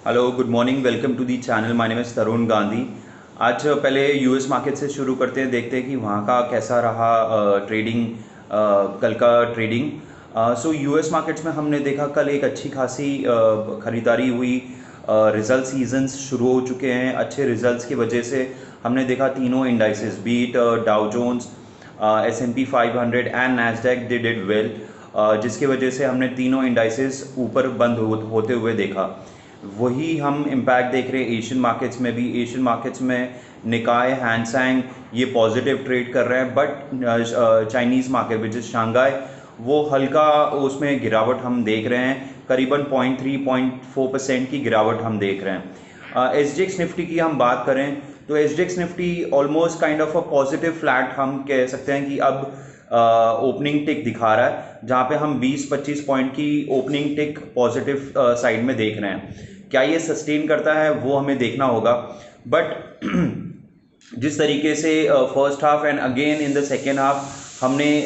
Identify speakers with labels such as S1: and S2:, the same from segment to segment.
S1: Hello, good morning, welcome to the channel. My name is Tarun Gandhi. आज पहले US market से शुरू करते हैं, देखते हैं कि वहाँ का कैसा रहा ट्रेडिंग, कल का ट्रेडिंग। सो यूएस मार्केट्स में हमने देखा कल एक अच्छी खासी ख़रीदारी हुई। रिज़ल्ट सीजन्स शुरू हो चुके हैं। अच्छे रिज़ल्ट्स की वजह से हमने देखा तीनों indices beat Dow Jones, S&P 500 and Nasdaq they did well, जिसकी वजह से हमने तीनों इंडाइसेस ऊपर बंद होते हुए देखा। वही हम इम्पैक्ट देख रहे हैं एशियन मार्केट्स में भी। एशियन मार्केट्स में निकाय, हैंगसेंग ये पॉजिटिव ट्रेड कर रहे हैं, but Chinese market which is Shanghai वो हल्का उसमें गिरावट हम देख रहे हैं। करीबन 0.3-0.4% की गिरावट हम देख रहे हैं। SGX निफ्टी की हम बात करें तो SGX Nifty almost kind of a positive flat हम कह सकते हैं कि अब ओपनिंग टिक दिखा रहा है, जहाँ पे हम 20-25 पॉइंट की ओपनिंग टिक पॉजिटिव साइड में देख रहे हैं। क्या ये सस्टेन करता है वो हमें देखना होगा, बट जिस तरीके से first half and again in the second half हमने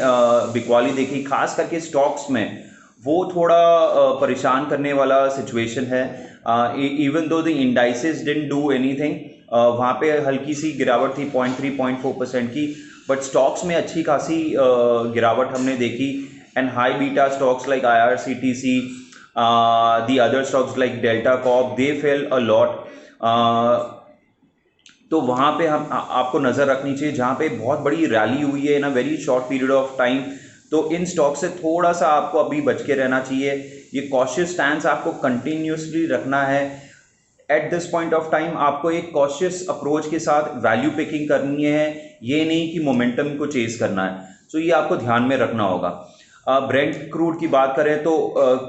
S1: बिकवाली देखी, खास करके स्टॉक्स में, वो थोड़ा परेशान करने वाला सिचुएशन है। Even though the indices didn't do anything, वहाँ पे हल्की सी गिरावट थी 0.3-0.4% की, बट स्टॉक्स में अच्छी खासी गिरावट हमने देखी। And high beta stocks like IRCTC, the other stocks like Delta Corp, they fell a lot. तो वहाँ पे हम आपको नज़र रखनी चाहिए, जहाँ पे बहुत बड़ी रैली हुई है in a very short period of time. तो इन स्टॉक से थोड़ा सा आपको अभी बच के रहना चाहिए। ये कॉशियस स्टैंस आपको कंटिन्यूसली रखना है। At this point of time आपको एक कॉशियस अप्रोच के साथ वैल्यू पिकिंग करनी है, ये नहीं कि मोमेंटम को चेज करना है। सो ये आपको ध्यान में रखना होगा। ब्रेंट क्रूड की बात करें तो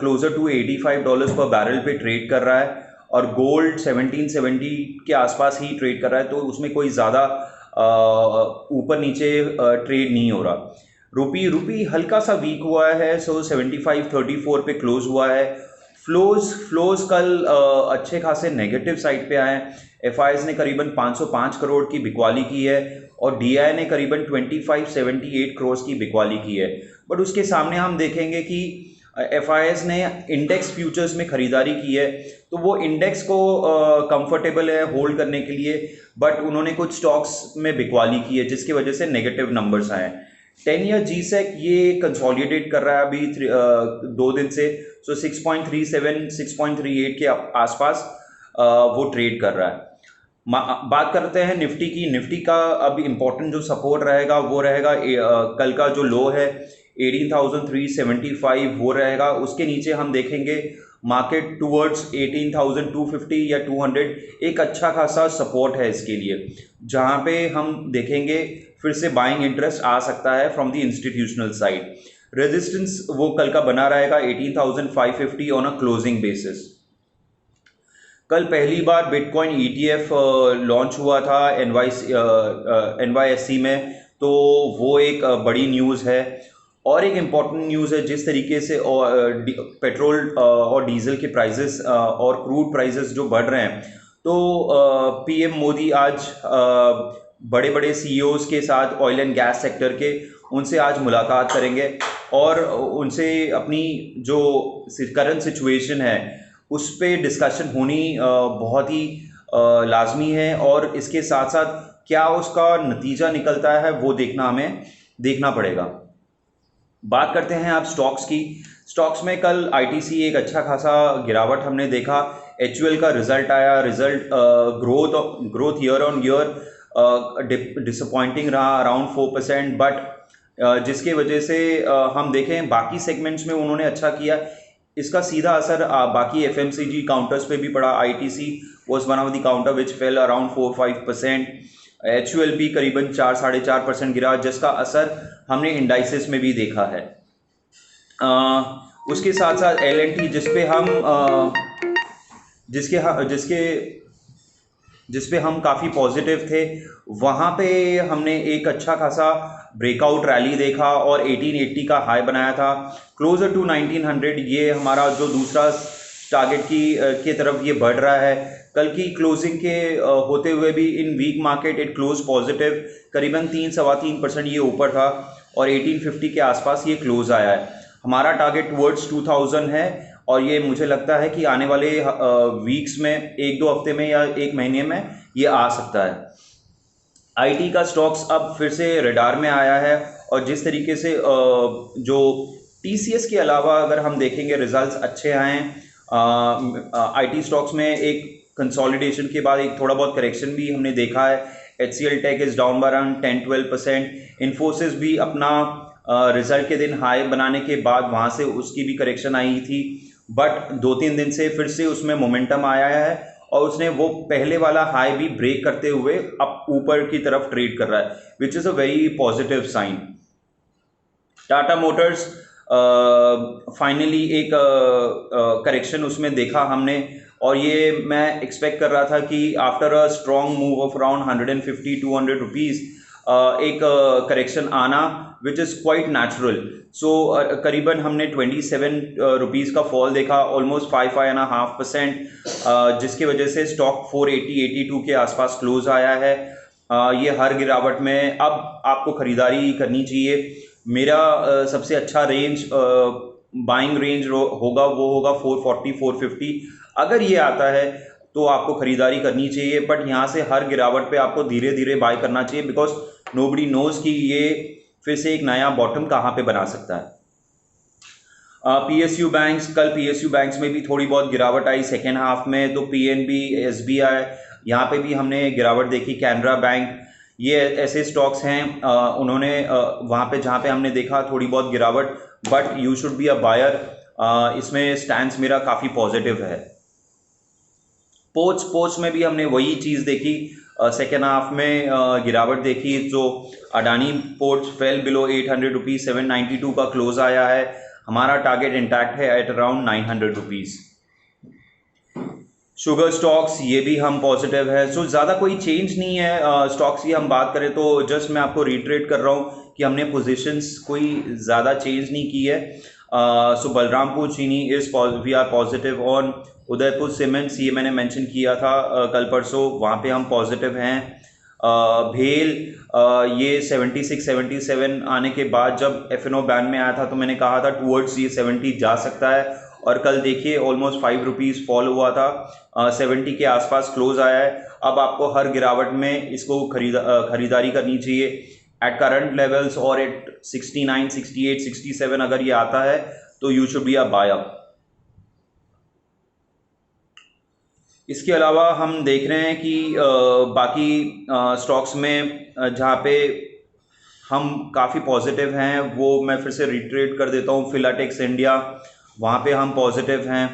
S1: क्लोजर टू $85 पर बैरल पे ट्रेड कर रहा है, और गोल्ड 1770 के आसपास ही ट्रेड कर रहा है, तो उसमें कोई ज़्यादा ऊपर नीचे ट्रेड नहीं हो रहा। रूपी हल्का सा वीक हुआ है, सो 75.34 पे क्लोज हुआ है। फ्लोज कल अच्छे खासे नेगेटिव साइड पे आए हैं। FIs ने करीबन 505 करोड़ की बिकवाली की है, और DI ने करीबन 2578 करोड़ की बिकवाली की है। बट उसके सामने हम देखेंगे कि FIs ने इंडेक्स फ्यूचर्स में खरीदारी की है, तो वो इंडेक्स को कंफर्टेबल है होल्ड करने के लिए, बट उन्होंने कुछ स्टॉक्स में बिकवाली की है, जिसकी वजह से नेगेटिव नंबर्स आए हैं। 10 ईयर GSEC ये कंसोलिडेट कर रहा है अभी 2 दिन से, सो 6.37 6.38 के आसपास वो ट्रेड कर रहा है। बात करते हैं निफ्टी की। निफ्टी का अब इम्पोर्टेंट जो सपोर्ट रहेगा वो रहेगा कल का जो लो है 18,375 वो रहेगा। उसके नीचे हम देखेंगे मार्केट टूवर्ड्स 18,250 या 200 एक अच्छा खासा सपोर्ट है इसके लिए, जहां पे हम देखेंगे फिर से बाइंग इंटरेस्ट आ सकता है from the institutional side. Resistance वो कल का बना रहेगा 18,550 ऑन अ क्लोजिंग बेसिस। कल पहली बार बिटकॉइन ETF लॉन्च हुआ था NYSE में, तो वो एक बड़ी न्यूज़ है। और एक इम्पॉर्टेंट न्यूज़ है, जिस तरीके से पेट्रोल और डीजल के प्राइसेस और क्रूड प्राइसेस जो बढ़ रहे हैं, तो PM मोदी आज बड़े बड़े CEOs के साथ ऑयल एंड गैस सेक्टर के, उनसे आज मुलाकात करेंगे, और उनसे अपनी जो करंट सिचुएशन है उस पर डिस्कशन होनी बहुत ही लाजमी है। और इसके साथ साथ क्या उसका नतीजा निकलता है वो हमें देखना पड़ेगा। बात करते हैं आप स्टॉक्स की। स्टॉक्स में कल ITC एक अच्छा खासा गिरावट हमने देखा। HUL का रिजल्ट आया, result growth year on year disappointing रहा, अराउंड 4%, बट जिसके वजह से हम देखें बाकी सेगमेंट्स में उन्होंने अच्छा किया। इसका सीधा असर बाकी FMCG काउंटर्स पे भी पड़ा। ITC was one of the counter which fell around 4-5%. HUL भी करीबन 4-4.5% गिरा, जिसका असर हमने इंडाइसेस में भी देखा है। उसके साथ साथ L&T जिस पे हम काफ़ी पॉजिटिव थे, वहाँ पे हमने एक अच्छा खासा ब्रेकआउट रैली देखा और 1880 का हाई बनाया था, क्लोजर टू 1900। ये हमारा जो दूसरा टारगेट की तरफ ये बढ़ रहा है। कल की क्लोजिंग के होते हुए भी in weak market it close positive, करीबन 3-3.25% ये ऊपर था, और 1850 के आसपास ये क्लोज आया है। हमारा टारगेट टुवर्ड्स 2000 है, और ये मुझे लगता है कि आने वाले वीक्स में, एक दो हफ्ते में या एक महीने में ये आ सकता है। आईटी का स्टॉक्स अब फिर से रडार में आया है, और जिस तरीके से जो टीसीएस के अलावा अगर हम देखेंगे रिजल्ट्स अच्छे आए हैं। आईटी स्टॉक्स में एक कंसोलिडेशन के बाद एक थोड़ा बहुत करेक्शन भी हमने देखा है। HCL tech is down by around 10-12%। Infosys भी अपना रिजल्ट के दिन हाई बनाने के बाद वहाँ से उसकी भी करेक्शन आई थी, बट 2-3 दिन से फिर से उसमें मोमेंटम आया है और उसने वो पहले वाला हाई भी ब्रेक करते हुए अब ऊपर की तरफ ट्रेड कर रहा है, which is a very positive sign. Tata Motors finally एक करेक्शन उसमें देखा हमने, और ये मैं एक्सपेक्ट कर रहा था कि after a strong move of around 150-200 rupees एक करेक्शन आना, विच इज़ क्वाइट नेचुरल। सो करीबन हमने 27 रुपीज़ का फॉल देखा, ऑलमोस्ट 5-5.5%, जिसकी वजह से स्टॉक 480-82 के आसपास क्लोज आया है। ये हर गिरावट में अब आपको खरीदारी करनी चाहिए। मेरा सबसे अच्छा रेंज बाइंग रेंज होगा, वो होगा 440-450। अगर ये आता है तो आपको खरीदारी करनी चाहिए, बट यहाँ से हर गिरावट पे आपको धीरे धीरे बाय करना चाहिए, बिकॉज नोबडी नोज कि ये फिर से एक नया बॉटम कहाँ पे बना सकता है। PSU बैंक्स, कल PSU बैंक्स में भी थोड़ी बहुत गिरावट आई सेकेंड हाफ में, तो PNB, SBI, यहाँ पे भी हमने गिरावट देखी। कैनरा बैंक, ये ऐसे स्टॉक्स हैं उन्होंने वहाँ पे जहाँ पे हमने देखा थोड़ी बहुत गिरावट, but you should be a buyer. इसमें स्टैंस मेरा काफ़ी पॉजिटिव है। पोर्ट्स में भी हमने वही चीज़ देखी, सेकेंड हाफ में गिरावट देखी। जो Adani ports fail below 800 rupees, 792 का क्लोज आया है। हमारा टारगेट इंटैक्ट है at around 900 rupees. Sugar stocks, ये भी हम पॉजिटिव है। सो ज़्यादा कोई चेंज नहीं है। स्टॉक्स की हम बात करें तो जस्ट मैं आपको रिट्रेट कर रहा हूँ कि हमने पोजीशंस कोई ज़्यादा चेंज नहीं की है। So Balrampur Chini we are positive on. Udaipur cements, ये मैंने मेंशन किया था कल परसों, वहाँ पे हम पॉजिटिव हैं। भेल, ये 76-77 आने के बाद जब F&O बैन में आया था तो मैंने कहा था टूवर्ड्स ये 70 जा सकता है, और कल देखिए ऑलमोस्ट 5 रुपीज़ फॉल हुआ था, 70 के आसपास क्लोज आया है। अब आपको हर गिरावट में इसको खरीदारी करनी चाहिए एट करंट लेवल्स, और एट 69, 68, 67 अगर ये आता है तो you should be a buyer. इसके अलावा हम देख रहे हैं कि बाकी स्टॉक्स में जहाँ पे हम काफ़ी पॉजिटिव हैं, वो मैं फिर से रिट्रेट कर देता हूँ। फिलाटेक्स इंडिया, वहाँ पे हम पॉजिटिव हैं।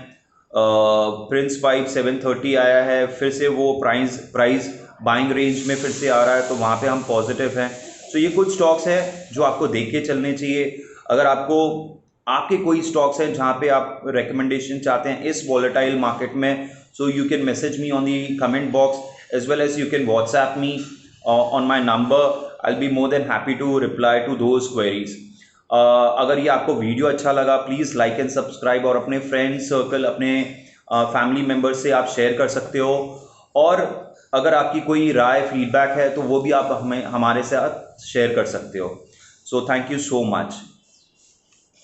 S1: प्रिंस पाइप 730 आया है, फिर से वो प्राइस बाइंग रेंज में फिर से आ रहा है, तो वहाँ पे हम पॉजिटिव हैं। तो ये कुछ स्टॉक्स हैं जो आपको देख के चलने चाहिए। अगर आपके कोई स्टॉक्स हैं जहाँ पे आप रिकमेंडेशन चाहते हैं इस वॉलेटाइल मार्केट में, so you can message me on the comment box as well as you can WhatsApp me on my number. I'll be more than happy to reply to those queries. अगर ये आपको video अच्छा लगा, please like and subscribe, और अपने friend circle, अपने family members से आप शेयर कर सकते हो। और अगर आपकी कोई राय फीडबैक है तो वो भी आप हमें हमारे साथ शेयर कर सकते हो। So thank you so much.